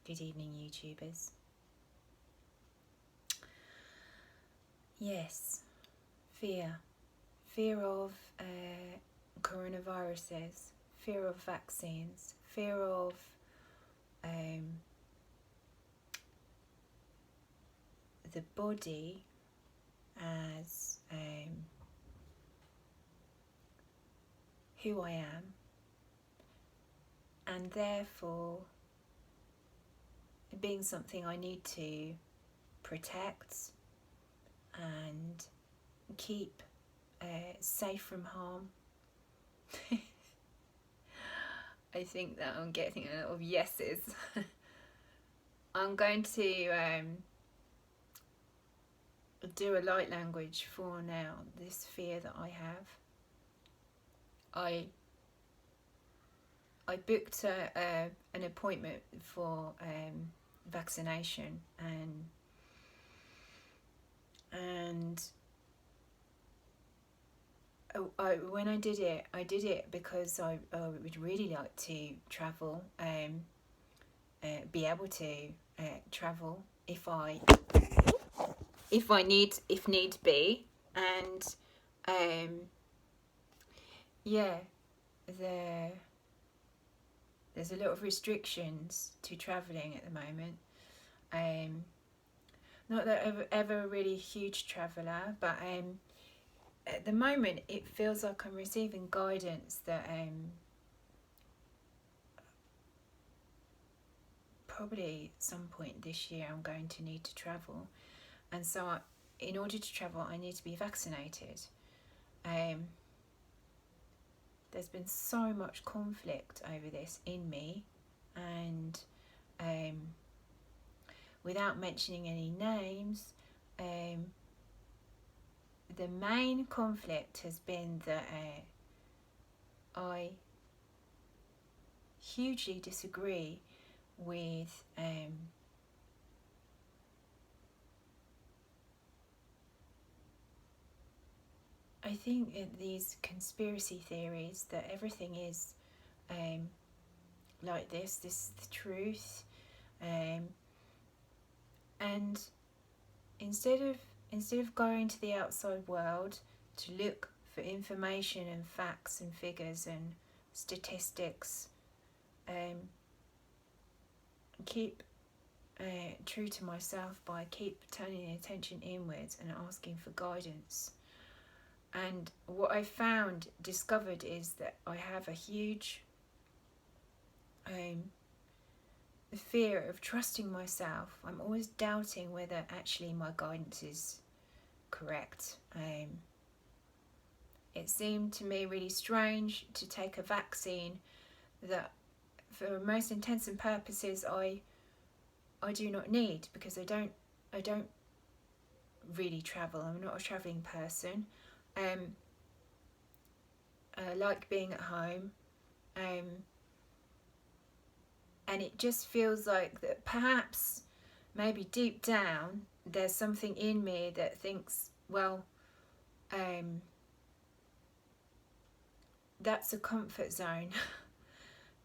Good evening, YouTubers. Yes, fear. Fear of coronaviruses, fear of vaccines, fear of the body as who I am, and therefore being something I need to protect and keep safe from harm. I think that I'm getting a lot of yeses. I'm going to do a light language for now, this fear that I have. I booked an appointment for vaccination, and when I did it because I would really like to travel, be able to travel if need be, and there's a lot of restrictions to travelling at the moment. Not that I'm ever a really huge traveller, but at the moment it feels like I'm receiving guidance that probably at some point this year I'm going to need to travel, and so in order to travel I need to be vaccinated. There's been so much conflict over this in me, and without mentioning any names, the main conflict has been that I hugely disagree with I think these conspiracy theories that everything is like this is the truth, and instead of going to the outside world to look for information and facts and figures and statistics, keep true to myself by keep turning attention inwards and asking for guidance. And what I discovered is that I have a huge fear of trusting myself. I'm always doubting whether actually my guidance is correct. It seemed to me really strange to take a vaccine that for most intents and purposes I do not need, because I don't really travel. I'm not a travelling person. I like being at home, and it just feels like that perhaps maybe deep down there's something in me that thinks, well, that's a comfort zone.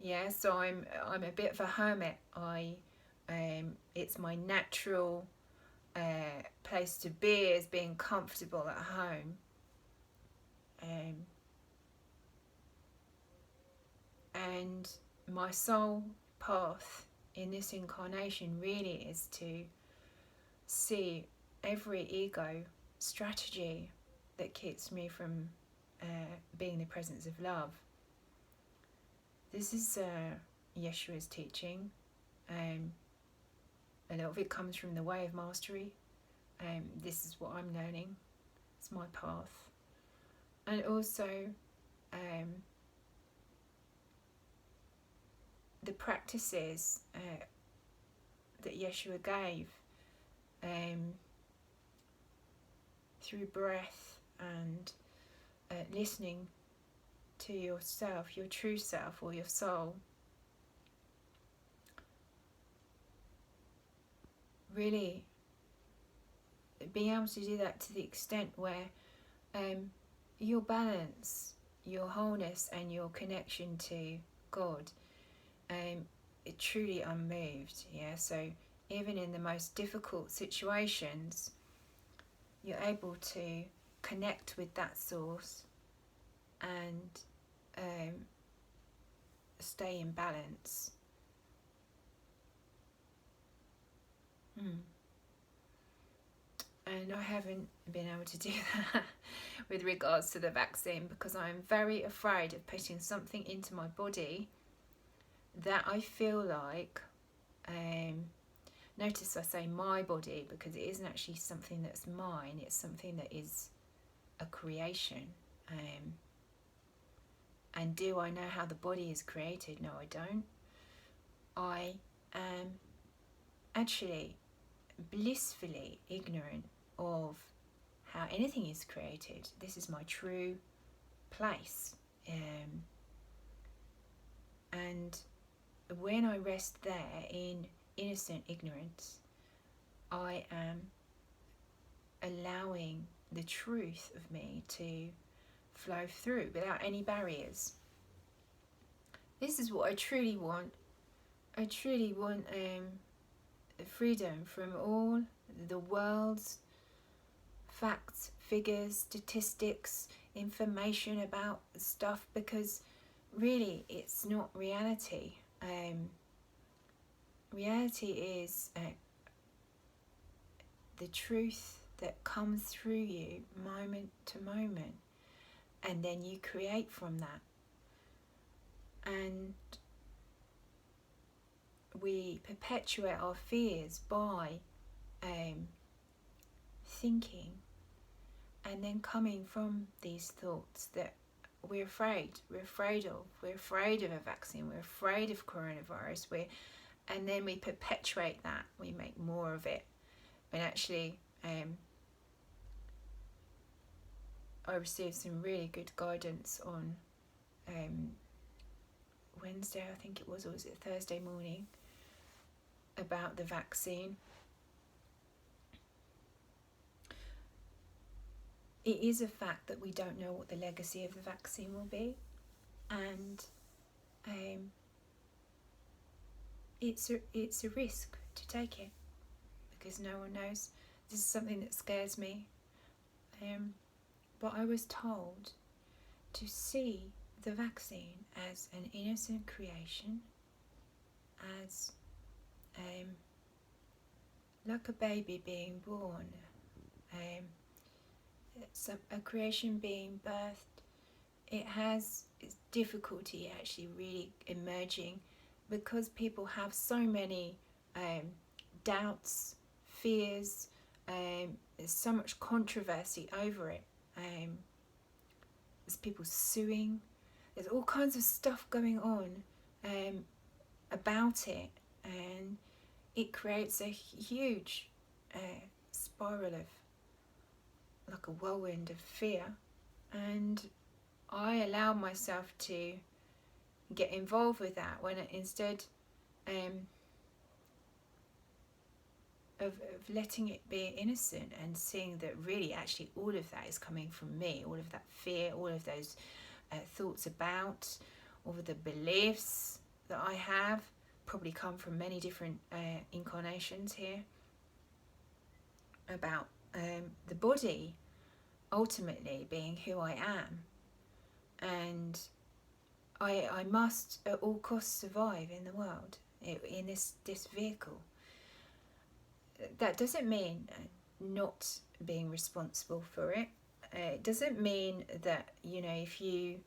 Yeah, so I'm a bit of a hermit. It's my natural place to be, is being comfortable at home. And my soul path in this incarnation really is to see every ego strategy that keeps me from being the presence of love. This is Yeshua's teaching. A lot of it comes from the way of mastery. This is what I'm learning. It's my path. And also the practices that Yeshua gave through breath and listening to yourself, your true self or your soul. Really being able to do that to the extent where your balance, your wholeness and your connection to God truly unmoved. Yeah, so even in the most difficult situations, you're able to connect with that source and stay in balance. And I haven't been able to do that with regards to the vaccine, because I'm very afraid of putting something into my body that I feel like, notice I say my body because it isn't actually something that's mine, it's something that is a creation. And do I know how the body is created? No, I don't. I am actually blissfully ignorant of how anything is created. This is my true place. And when I rest there in innocent ignorance, I am allowing the truth of me to flow through without any barriers. This is what I truly want. I truly want freedom from all the world's facts, figures, statistics, information about stuff, because really it's not reality. Reality is the truth that comes through you moment to moment, and then you create from that. And we perpetuate our fears by thinking and then coming from these thoughts that we're afraid of a vaccine, we're afraid of coronavirus, and then we perpetuate that, we make more of it. And actually I received some really good guidance on Wednesday, I think it was, or was it Thursday morning, about the vaccine. It is a fact that we don't know what the legacy of the vaccine will be, and it's a risk to take it because no one knows. This is something that scares me, but I was told to see the vaccine as an innocent creation, as like a baby being born, it's a creation being birthed. It has its difficulty actually really emerging because people have so many doubts, fears, there's so much controversy over it. There's people suing, there's all kinds of stuff going on about it, and it creates a huge spiral of, like a whirlwind of fear. And I allow myself to get involved with that when instead of letting it be innocent and seeing that really actually all of that is coming from me, all of that fear, all of those thoughts about, all of the beliefs that I have probably come from many different incarnations here about the body ultimately being who I am, and I must at all costs survive in the world, in this vehicle. That doesn't mean not being responsible for it. It doesn't mean that, you know, if you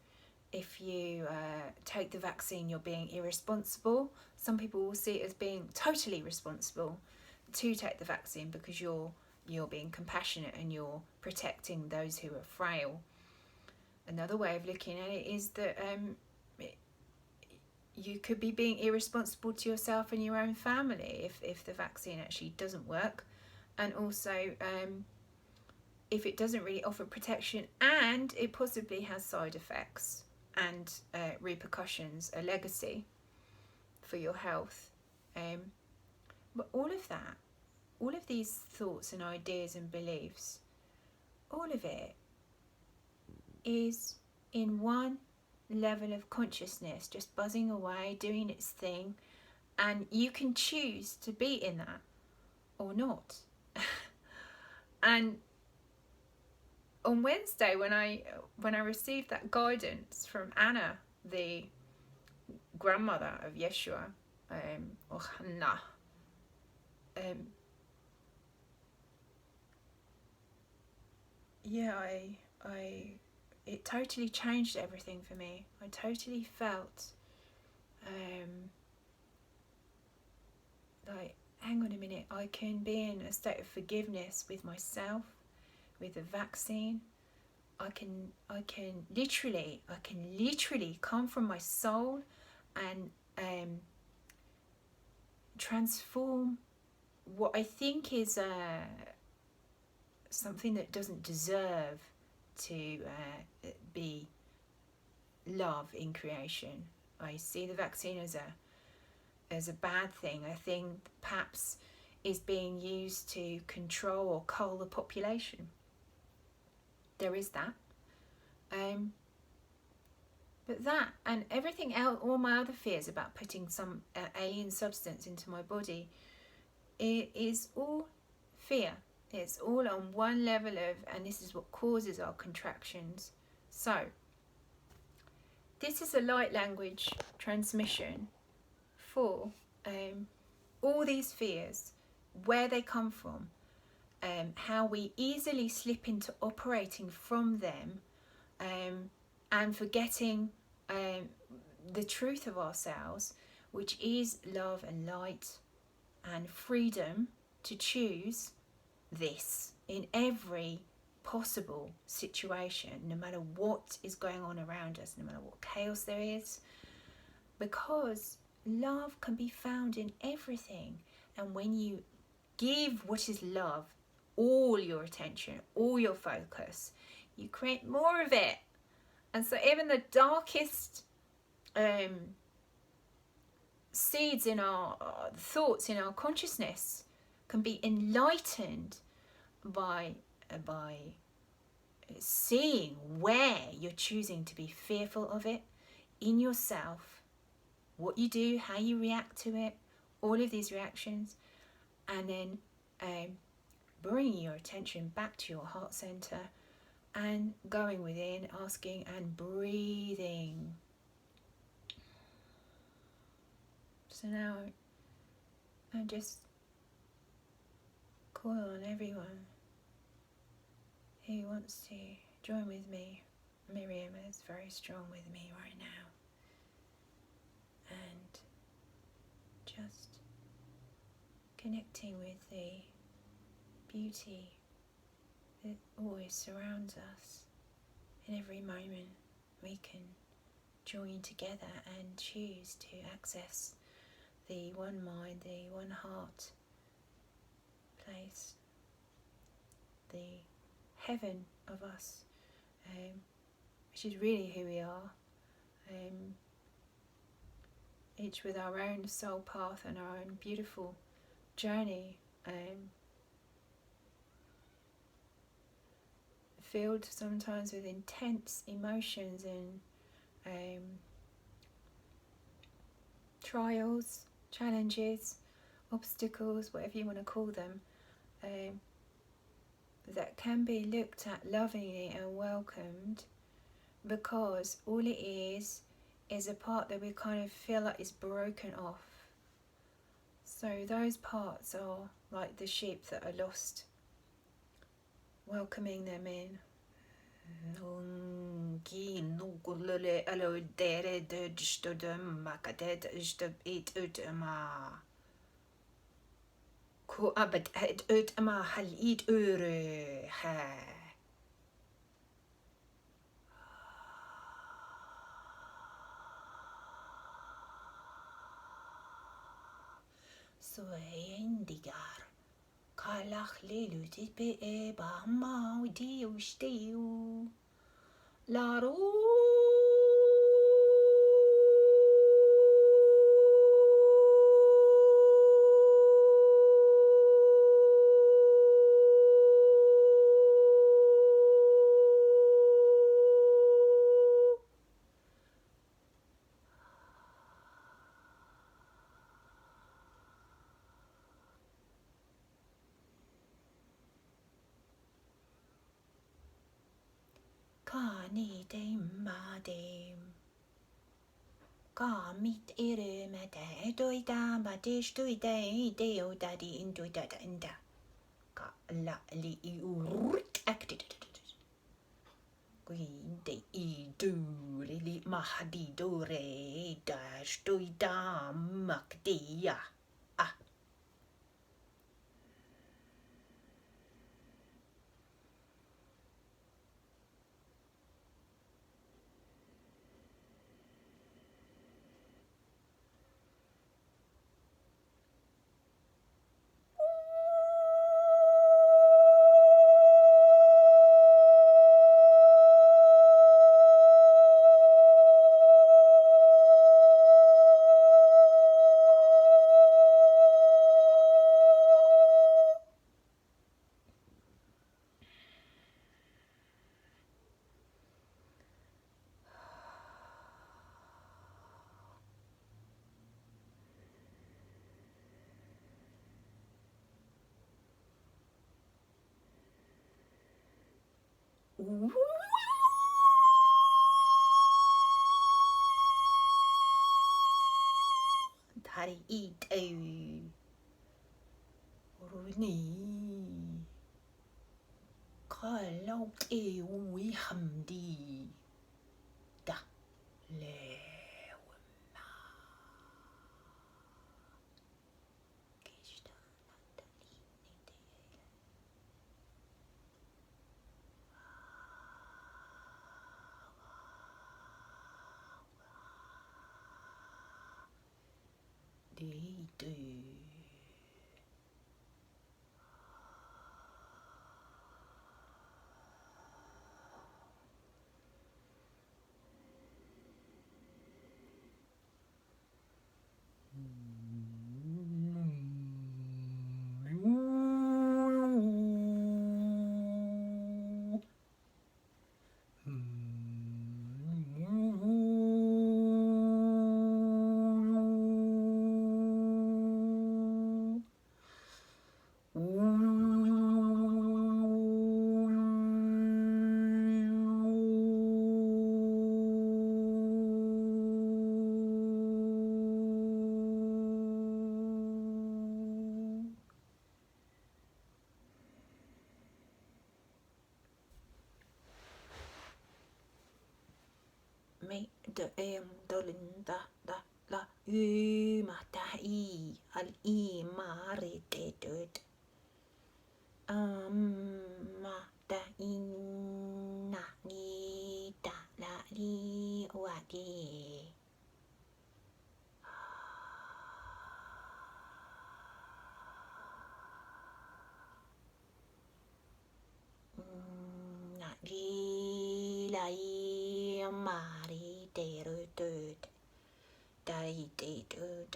take the vaccine you're being irresponsible. Some people will see it as being totally responsible to take the vaccine because you're being compassionate and you're protecting those who are frail. Another way of looking at it is that you could be being irresponsible to yourself and your own family if the vaccine actually doesn't work, and also if it doesn't really offer protection and it possibly has side effects and repercussions, a legacy for your health. But all of that, all of these thoughts and ideas and beliefs, all of it is in one level of consciousness, just buzzing away, doing its thing, And you can choose to be in that or not. And on Wednesday, when I received that guidance from Anna, the grandmother of Yeshua, or Hannah, yeah, it totally changed everything for me. I totally felt like, hang on a minute, I can be in a state of forgiveness with myself, with the vaccine. I can literally come from my soul and transform what I think is something that doesn't deserve to be love in creation. I see the vaccine as a bad thing. I think perhaps is being used to control or cull the population. There is that. But that and everything else, all my other fears about putting some alien substance into my body, it is all fear. It's all on one level of, and this is what causes our contractions. So, this is a light language transmission for all these fears, where they come from, how we easily slip into operating from them, and forgetting the truth of ourselves, which is love and light and freedom to choose this in every possible situation, no matter what is going on around us, no matter what chaos there is, because love can be found in everything. And when you give what is love all your attention, all your focus, you create more of it. And so even the darkest seeds in our thoughts, in our consciousness, can be enlightened by seeing where you're choosing to be fearful of it in yourself, what you do, how you react to it, all of these reactions, and then bringing your attention back to your heart center and going within, asking and breathing. So now I just call on everyone who wants to join with me. Miriam is very strong with me right now. And just connecting with the beauty that always surrounds us. In every moment we can join together and choose to access the one mind, the one heart place, the heaven of us, which is really who we are, each with our own soul path and our own beautiful journey, filled sometimes with intense emotions and trials, challenges, obstacles, whatever you want to call them, that can be looked at lovingly and welcomed, because all it is a part that we kind of feel like is broken off. So those parts are like the sheep that are lost, welcoming them in. Så indigar kalach lelu tipe e ba ma dio steu la ro Kani dem madem. Ka mit ere mate doida badish doida deo daddy in doida inda. Ka la li urut acted. Queen de I do li mahdi do re dash doida makdia. Ah. Hari eat a Runi Call out a we humdi da le do me de dolin da la mata I al I mare te dud mata in na ni da la li wa di na li lai mare te dud dai te dud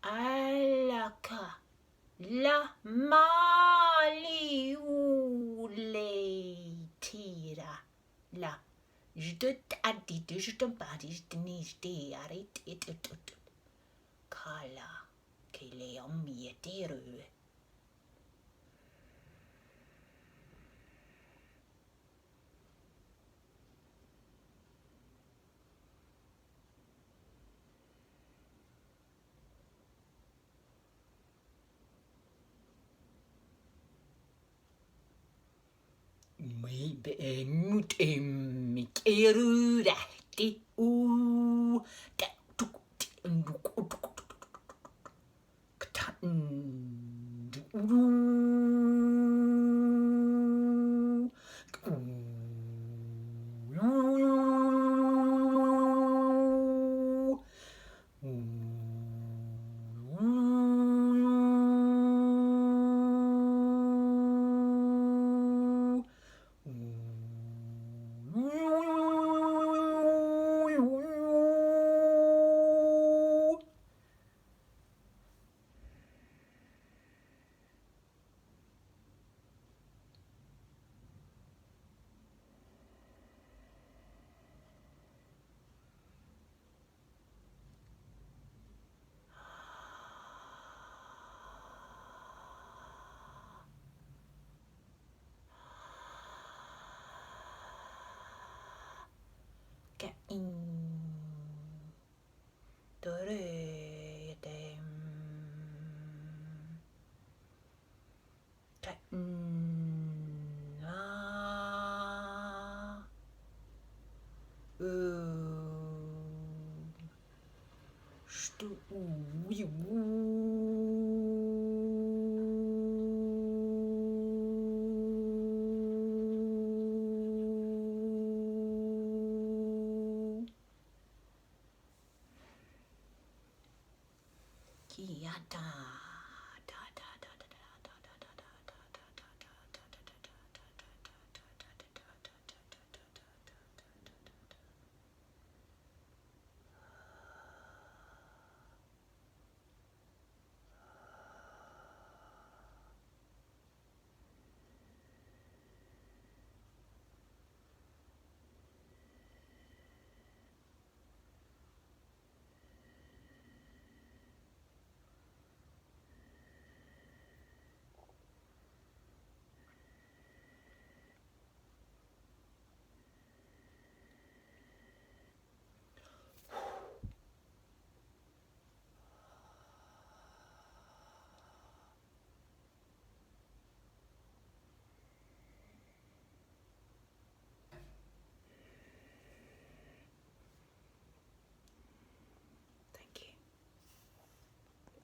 alaka la mali le tira la je te addi je te badi je te ni je te arrête et kala tele on mie teru. Mi beemut emikeru rahti u da tuk nduk ktan Get in dore dem get stu